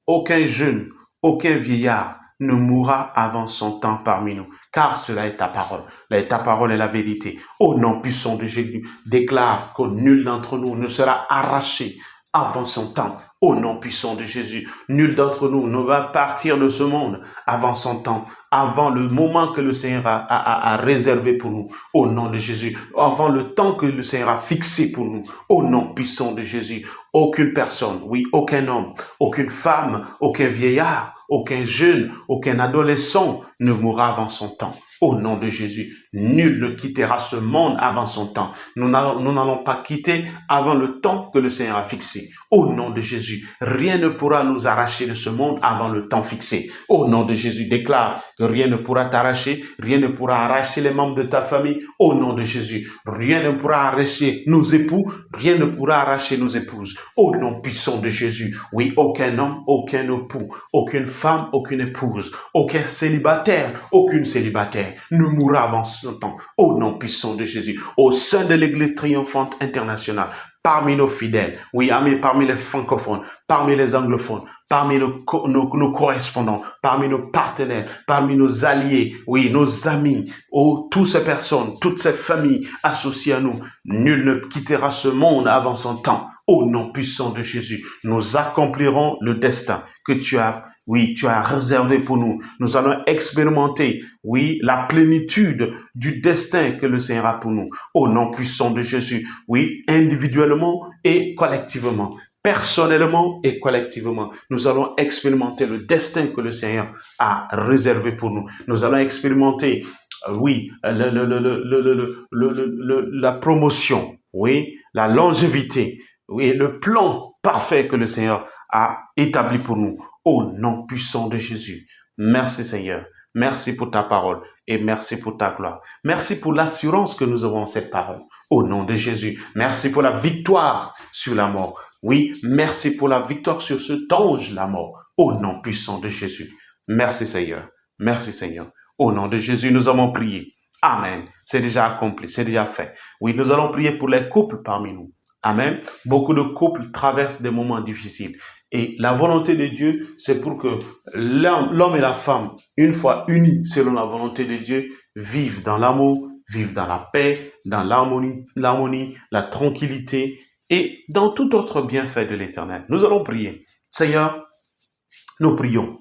aucun jeune, aucun vieillard ne mourra avant son temps parmi nous, car cela est ta parole. Ta parole est la vérité. Au nom puissant de Jésus, déclare que nul d'entre nous ne sera arraché avant son temps. Au nom puissant de Jésus, nul d'entre nous ne va partir de ce monde avant son temps, avant le moment que le Seigneur a réservé pour nous. Au nom de Jésus, avant le temps que le Seigneur a fixé pour nous. Au nom puissant de Jésus, aucune personne, oui, aucun homme, aucune femme, aucun vieillard, aucun jeune, aucun adolescent ne mourra avant son temps. Au nom de Jésus, nul ne quittera ce monde avant son temps. Nous n'allons pas quitter avant le temps que le Seigneur a fixé. Au nom de Jésus, rien ne pourra nous arracher de ce monde avant le temps fixé. Au nom de Jésus, déclare que rien ne pourra t'arracher, rien ne pourra arracher les membres de ta famille. Au nom de Jésus, rien ne pourra arracher nos époux, rien ne pourra arracher nos épouses. Au nom puissant de Jésus, oui, aucun homme, aucun époux, aucune femme, aucune épouse, aucun célibataire, aucune célibataire ne mourra avant son temps. Au nom puissant de Jésus, au sein de l'Église triomphante internationale, parmi nos fidèles, oui, parmi les francophones, parmi les anglophones, parmi nos correspondants, parmi nos partenaires, parmi nos alliés, oui, nos amis, toutes ces personnes, toutes ces familles associées à nous. Nul ne quittera ce monde avant son temps. Au nom puissant de Jésus, nous accomplirons le destin que tu as réservé pour nous. Nous allons expérimenter, oui, la plénitude du destin que le Seigneur a pour nous. Au nom puissant de Jésus, oui, individuellement et collectivement, personnellement et collectivement, nous allons expérimenter le destin que le Seigneur a réservé pour nous. Nous allons expérimenter, la promotion, oui, la longévité, oui, le plan parfait que le Seigneur a établi pour nous. Au nom puissant de Jésus. Merci Seigneur. Merci pour ta parole et merci pour ta gloire. Merci pour l'assurance que nous avons en cette parole. Au nom de Jésus. Merci pour la victoire sur la mort. Oui, merci pour la victoire sur ce ange, la mort. Au nom puissant de Jésus. Merci Seigneur. Merci Seigneur. Au nom de Jésus, nous avons prié. Amen. C'est déjà accompli, c'est déjà fait. Oui, nous allons prier pour les couples parmi nous. Amen. Beaucoup de couples traversent des moments difficiles. Et la volonté de Dieu, c'est pour que l'homme et la femme, une fois unis selon la volonté de Dieu, vivent dans l'amour, vivent dans la paix, dans l'harmonie, la tranquillité et dans tout autre bienfait de l'Éternel. Nous allons prier. Seigneur, nous prions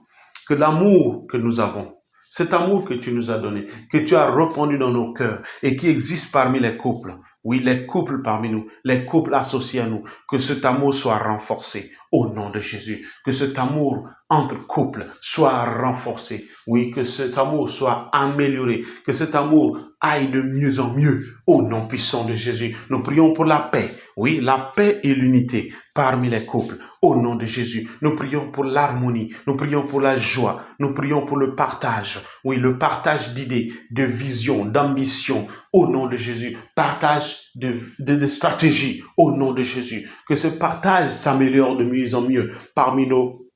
que l'amour que nous avons, cet amour que tu nous as donné, que tu as répandu dans nos cœurs et qui existe parmi les couples, oui, les couples parmi nous, les couples associés à nous, que cet amour soit renforcé au nom de Jésus, que cet amour entre couples soit renforcé, oui, que cet amour soit amélioré, que cet amour aille de mieux en mieux au nom puissant de Jésus. Nous prions pour la paix, oui, la paix et l'unité parmi les couples au nom de Jésus. Nous prions pour l'harmonie, nous prions pour la joie, nous prions pour le partage, oui, le partage d'idées, de visions, d'ambitions au nom de Jésus, partage de stratégies au nom de Jésus, que ce partage s'améliore de mieux en mieux parmi nos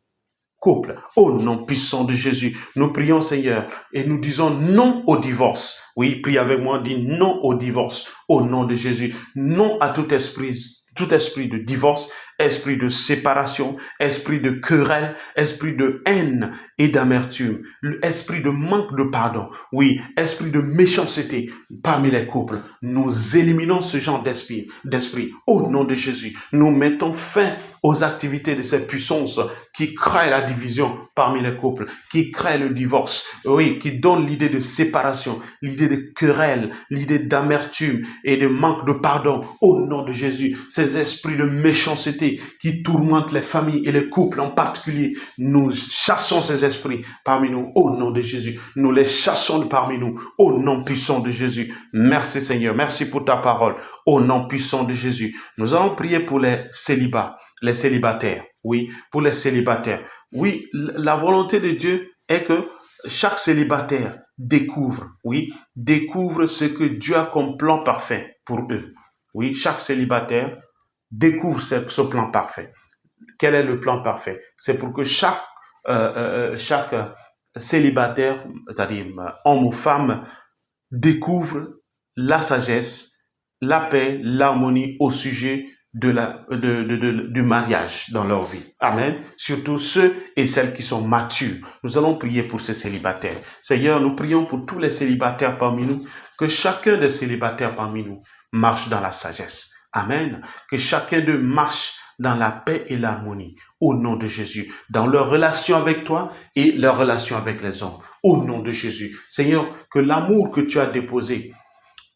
couples. Au nom puissant de Jésus, nous prions Seigneur et nous disons non au divorce. Oui, prie avec moi, dis non au divorce au nom de Jésus, non à tout esprit de divorce, esprit de séparation, esprit de querelle, esprit de haine et d'amertume, esprit de manque de pardon, oui, esprit de méchanceté parmi les couples. Nous éliminons ce genre d'esprit. Au nom de Jésus, nous mettons fin aux activités de ces puissances qui créent la division parmi les couples, qui créent le divorce, oui, qui donnent l'idée de séparation, l'idée de querelle, l'idée d'amertume et de manque de pardon. Au nom de Jésus, ces esprits de méchanceté qui tourmentent les familles et les couples en particulier, nous chassons ces esprits parmi nous au nom de Jésus. Nous les chassons parmi nous au nom puissant de Jésus. Merci Seigneur, merci pour ta parole au nom puissant de Jésus. Nous allons prier pour les célibataires. Oui, pour les célibataires. Oui, la volonté de Dieu est que chaque célibataire découvre ce que Dieu a comme plan parfait pour eux. Oui, chaque célibataire découvre ce plan parfait. Quel est le plan parfait? C'est pour que chaque célibataire, c'est-à-dire homme ou femme, découvre la sagesse, la paix, l'harmonie au sujet du mariage dans leur vie. Amen. Surtout ceux et celles qui sont matures. Nous allons prier pour ces célibataires. Seigneur, nous prions pour tous les célibataires parmi nous, que chacun des célibataires parmi nous marche dans la sagesse. Amen. Que chacun d'eux marche dans la paix et l'harmonie. Au nom de Jésus. Dans leur relation avec toi et leur relation avec les hommes. Au nom de Jésus. Seigneur, que l'amour que tu as déposé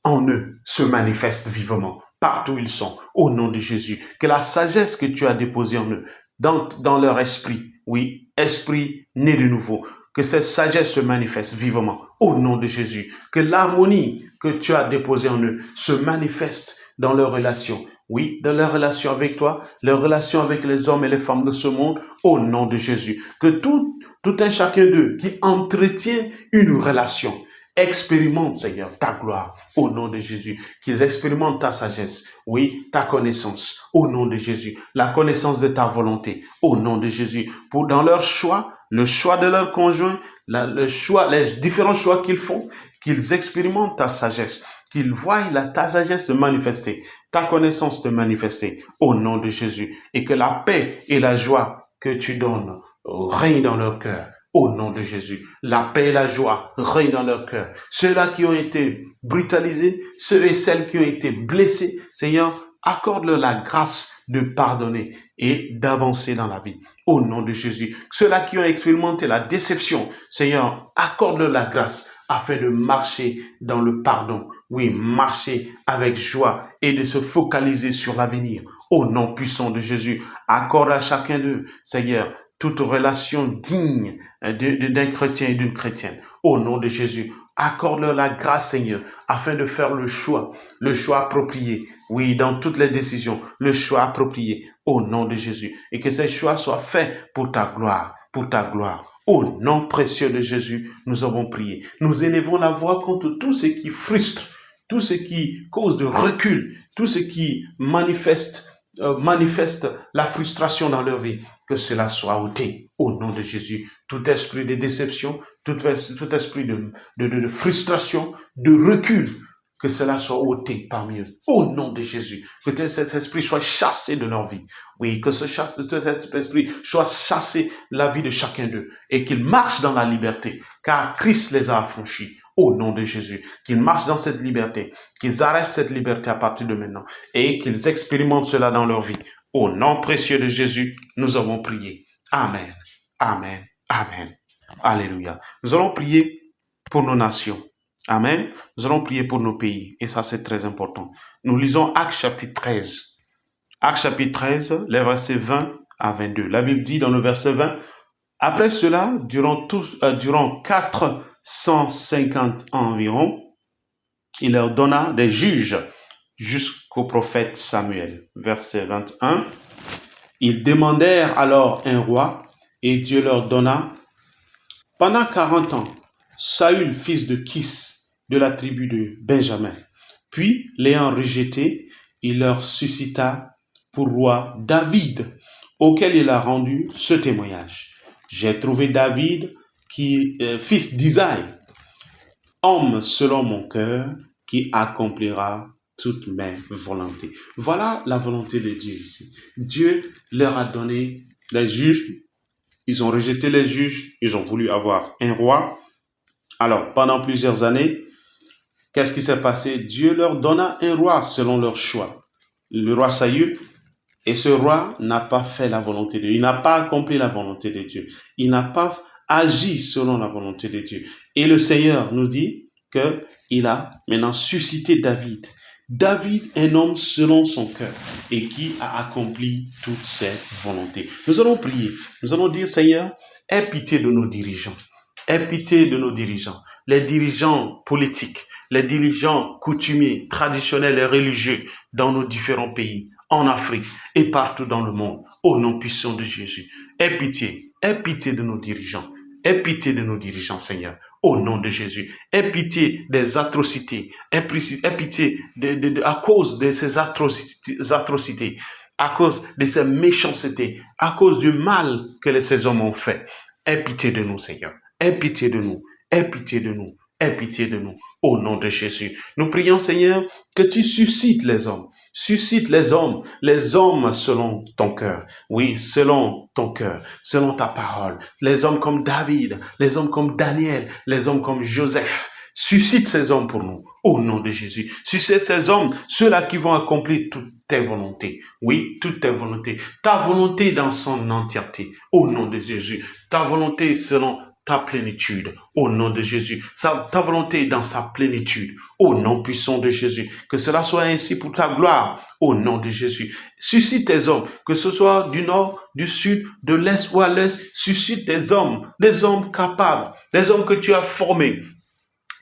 en eux se manifeste vivement. Partout où ils sont. Au nom de Jésus. Que la sagesse que tu as déposée en eux, dans leur esprit, oui, esprit né de nouveau, que cette sagesse se manifeste vivement. Au nom de Jésus. Que l'harmonie que tu as déposée en eux se manifeste dans leurs relations. Oui, dans leurs relations avec toi, leurs relations avec les hommes et les femmes de ce monde, au nom de Jésus. Que tout un chacun d'eux qui entretient une relation expérimente, Seigneur, ta gloire, au nom de Jésus. Qu'ils expérimentent ta sagesse, oui, ta connaissance, au nom de Jésus. La connaissance de ta volonté, au nom de Jésus. Pour dans leur choix, le choix de leur conjoint, les différents choix qu'ils font, qu'ils expérimentent ta sagesse, qu'ils voient ta sagesse se manifester, ta connaissance se manifester, au nom de Jésus. Et que la paix et la joie que tu donnes règne dans leur cœur. Au nom de Jésus, la paix et la joie règnent dans leur cœur. Ceux-là qui ont été brutalisés, ceux et celles qui ont été blessés, Seigneur, accorde-leur la grâce de pardonner et d'avancer dans la vie. Au nom de Jésus, ceux-là qui ont expérimenté la déception, Seigneur, accorde-leur la grâce afin de marcher dans le pardon. Oui, marcher avec joie et de se focaliser sur l'avenir. Au nom puissant de Jésus, accorde à chacun d'eux, Seigneur, toute relation digne d'un chrétien et d'une chrétienne. Au nom de Jésus, accorde-leur la grâce, Seigneur, afin de faire le choix approprié. Oui, dans toutes les décisions, le choix approprié au nom de Jésus. Et que ces choix soient faits pour ta gloire, pour ta gloire. Au nom précieux de Jésus, nous avons prié. Nous élevons la voix contre tout ce qui frustre, tout ce qui cause de recul, tout ce qui manifeste la frustration dans leur vie, que cela soit ôté au nom de Jésus. Tout esprit de déception, tout esprit de frustration, de recul, que cela soit ôté parmi eux, au nom de Jésus. Que cet esprit soit chassé de leur vie. Oui, que cet esprit soit chassé de la vie de chacun d'eux et qu'ils marchent dans la liberté, car Christ les a affranchis. Au nom de Jésus, qu'ils marchent dans cette liberté, qu'ils arrêtent cette liberté à partir de maintenant et qu'ils expérimentent cela dans leur vie. Au nom précieux de Jésus, nous avons prié. Amen, amen, amen. Alléluia. Nous allons prier pour nos nations. Amen. Nous allons prier pour nos pays et ça c'est très important. Nous lisons Actes chapitre 13. Actes chapitre 13, les versets 20 à 22. La Bible dit dans le verset 20, après cela, durant 450 ans environ, il leur donna des juges jusqu'au prophète Samuel. Verset 21, ils demandèrent alors un roi et Dieu leur donna pendant 40 ans Saül, fils de Kis, de la tribu de Benjamin. Puis, l'ayant rejeté, il leur suscita pour roi David, auquel il a rendu ce témoignage. J'ai trouvé David, fils d'Isaïe, homme selon mon cœur, qui accomplira toutes mes volontés. Voilà la volonté de Dieu ici. Dieu leur a donné des juges. Ils ont rejeté les juges. Ils ont voulu avoir un roi. Alors, pendant plusieurs années, qu'est-ce qui s'est passé? Dieu leur donna un roi selon leur choix. Le roi Saül. Et ce roi n'a pas fait la volonté de Dieu. Il n'a pas accompli la volonté de Dieu. Il n'a pas agi selon la volonté de Dieu. Et le Seigneur nous dit qu'il a maintenant suscité David. David, un homme selon son cœur et qui a accompli toutes ses volontés. Nous allons prier. Nous allons dire, Seigneur, aie pitié de nos dirigeants. Aie pitié de nos dirigeants. Les dirigeants politiques, les dirigeants coutumiers, traditionnels et religieux dans nos différents pays, en Afrique et partout dans le monde, au nom puissant de Jésus. Aie pitié de nos dirigeants. Aie pitié de nos dirigeants, Seigneur, au nom de Jésus. Aie pitié des atrocités. Aie pitié à cause de ces atrocités, à cause de ces méchancetés, à cause du mal que ces hommes ont fait. Aie pitié de nous, Seigneur. Aie pitié de nous. Aie pitié de nous. Aie pitié de nous, au nom de Jésus. Nous prions, Seigneur, que tu suscites les hommes. Suscite les hommes selon ton cœur. Oui, selon ton cœur, selon ta parole. Les hommes comme David, les hommes comme Daniel, les hommes comme Joseph. Suscite ces hommes pour nous, au nom de Jésus. Suscite ces hommes, ceux-là qui vont accomplir toutes tes volontés. Oui, toutes tes volontés. Ta volonté dans son entièreté, au nom de Jésus. Ta volonté selon ta plénitude, au nom de Jésus. Ta volonté dans sa plénitude, au nom puissant de Jésus. Que cela soit ainsi pour ta gloire, au nom de Jésus. Suscite tes hommes, que ce soit du nord, du sud, de l'est ou à l'est. Suscite des hommes capables, des hommes que tu as formés.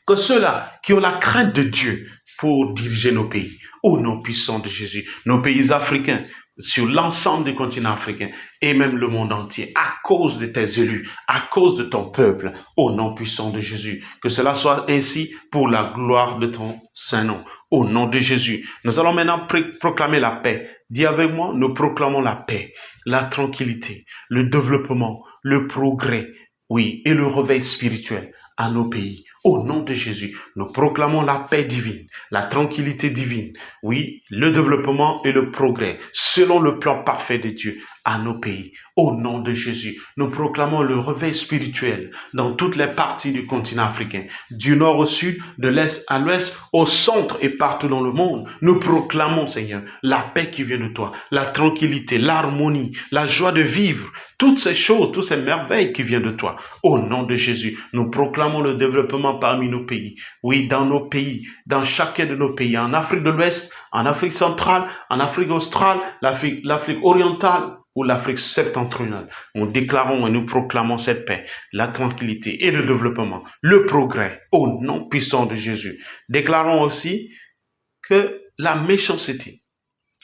Que ceux-là qui ont la crainte de Dieu pour diriger nos pays, au nom puissant de Jésus. Nos pays africains, sur l'ensemble du continent africain et même le monde entier, à cause de tes élus, à cause de ton peuple, au nom puissant de Jésus. Que cela soit ainsi pour la gloire de ton saint nom, au nom de Jésus. Nous allons maintenant proclamer la paix. Dis avec moi, nous proclamons la paix, la tranquillité, le développement, le progrès, oui, et le réveil spirituel à nos pays, Au nom de Jésus, nous proclamons la paix divine, la tranquillité divine, oui, le développement et le progrès, selon le plan parfait de Dieu à nos pays. Au nom de Jésus, nous proclamons le réveil spirituel dans toutes les parties du continent africain, du nord au sud, de l'est à l'ouest, au centre et partout dans le monde. Nous proclamons, Seigneur, la paix qui vient de toi, la tranquillité, l'harmonie, la joie de vivre, toutes ces choses, toutes ces merveilles qui viennent de toi. Au nom de Jésus, nous proclamons le développement parmi nos pays. Oui, dans nos pays, dans chacun de nos pays, en Afrique de l'Ouest, en Afrique centrale, en Afrique australe, l'Afrique orientale, ou l'Afrique septentrionale. Nous déclarons et nous proclamons cette paix, la tranquillité et le développement, le progrès au nom puissant de Jésus. Déclarons aussi que la méchanceté,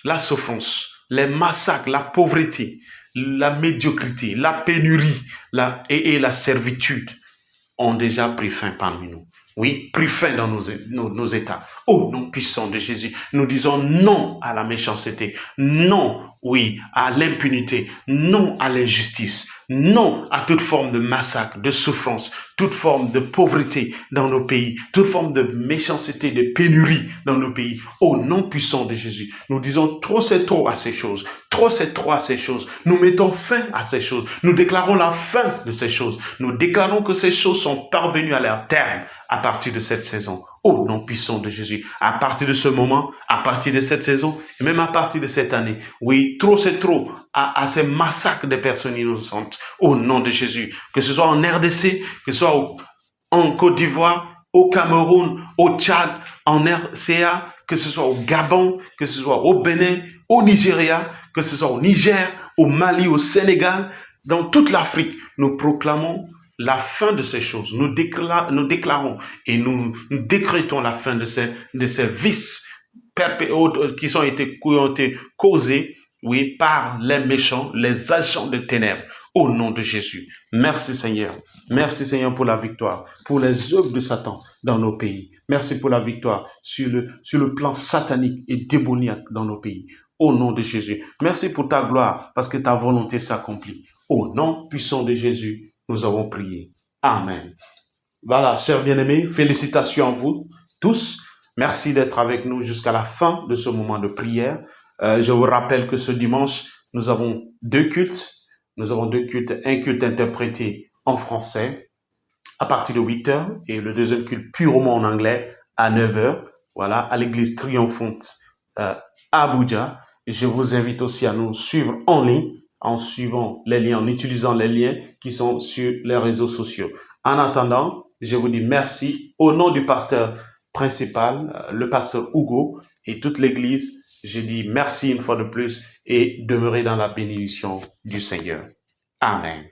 la souffrance, les massacres, la pauvreté, la médiocrité, la pénurie et la servitude ont déjà pris fin parmi nous. Oui, pris fin dans nos États. Au nom puissant de Jésus, nous disons non à la méchanceté, non, oui, à l'impunité, non à l'injustice, non à toute forme de massacre, de souffrance, toute forme de pauvreté dans nos pays, toute forme de méchanceté, de pénurie dans nos pays. Au nom puissant de Jésus, nous disons trop c'est trop à ces choses, trop c'est trop à ces choses. Nous mettons fin à ces choses, nous déclarons la fin de ces choses, nous déclarons que ces choses sont parvenues à leur terme à partir de cette saison. Au nom puissant de Jésus, à partir de ce moment, à partir de cette saison, et même à partir de cette année. Oui, trop c'est trop à ces massacres de personnes innocentes. Au nom de Jésus, que ce soit en RDC, que ce soit en Côte d'Ivoire, au Cameroun, au Tchad, en RCA, que ce soit au Gabon, que ce soit au Bénin, au Nigeria, que ce soit au Niger, au Mali, au Sénégal, dans toute l'Afrique, nous proclamons la fin de ces choses. Nous déclarons et nous décrétons la fin de ces vices qui ont été causés, oui, par les méchants, les agents de ténèbres. Au nom de Jésus. Merci Seigneur. Merci Seigneur pour la victoire, pour les œuvres de Satan dans nos pays. Merci pour la victoire sur le plan satanique et démoniaque dans nos pays. Au nom de Jésus. Merci pour ta gloire parce que ta volonté s'accomplit. Au nom puissant de Jésus, nous avons prié. Amen. Voilà, chers bien-aimés, félicitations à vous tous. Merci d'être avec nous jusqu'à la fin de ce moment de prière. Je vous rappelle que ce dimanche, nous avons deux cultes. Nous avons deux cultes, un culte interprété en français à partir de 8h et le deuxième culte purement en anglais à 9h, voilà, à l'église triomphante à Abuja. Je vous invite aussi à nous suivre en ligne en suivant les liens, en utilisant les liens qui sont sur les réseaux sociaux. En attendant, je vous dis merci au nom du pasteur principal, le pasteur Hugo et toute l'église. Je dis merci une fois de plus et demeurez dans la bénédiction du Seigneur. Amen.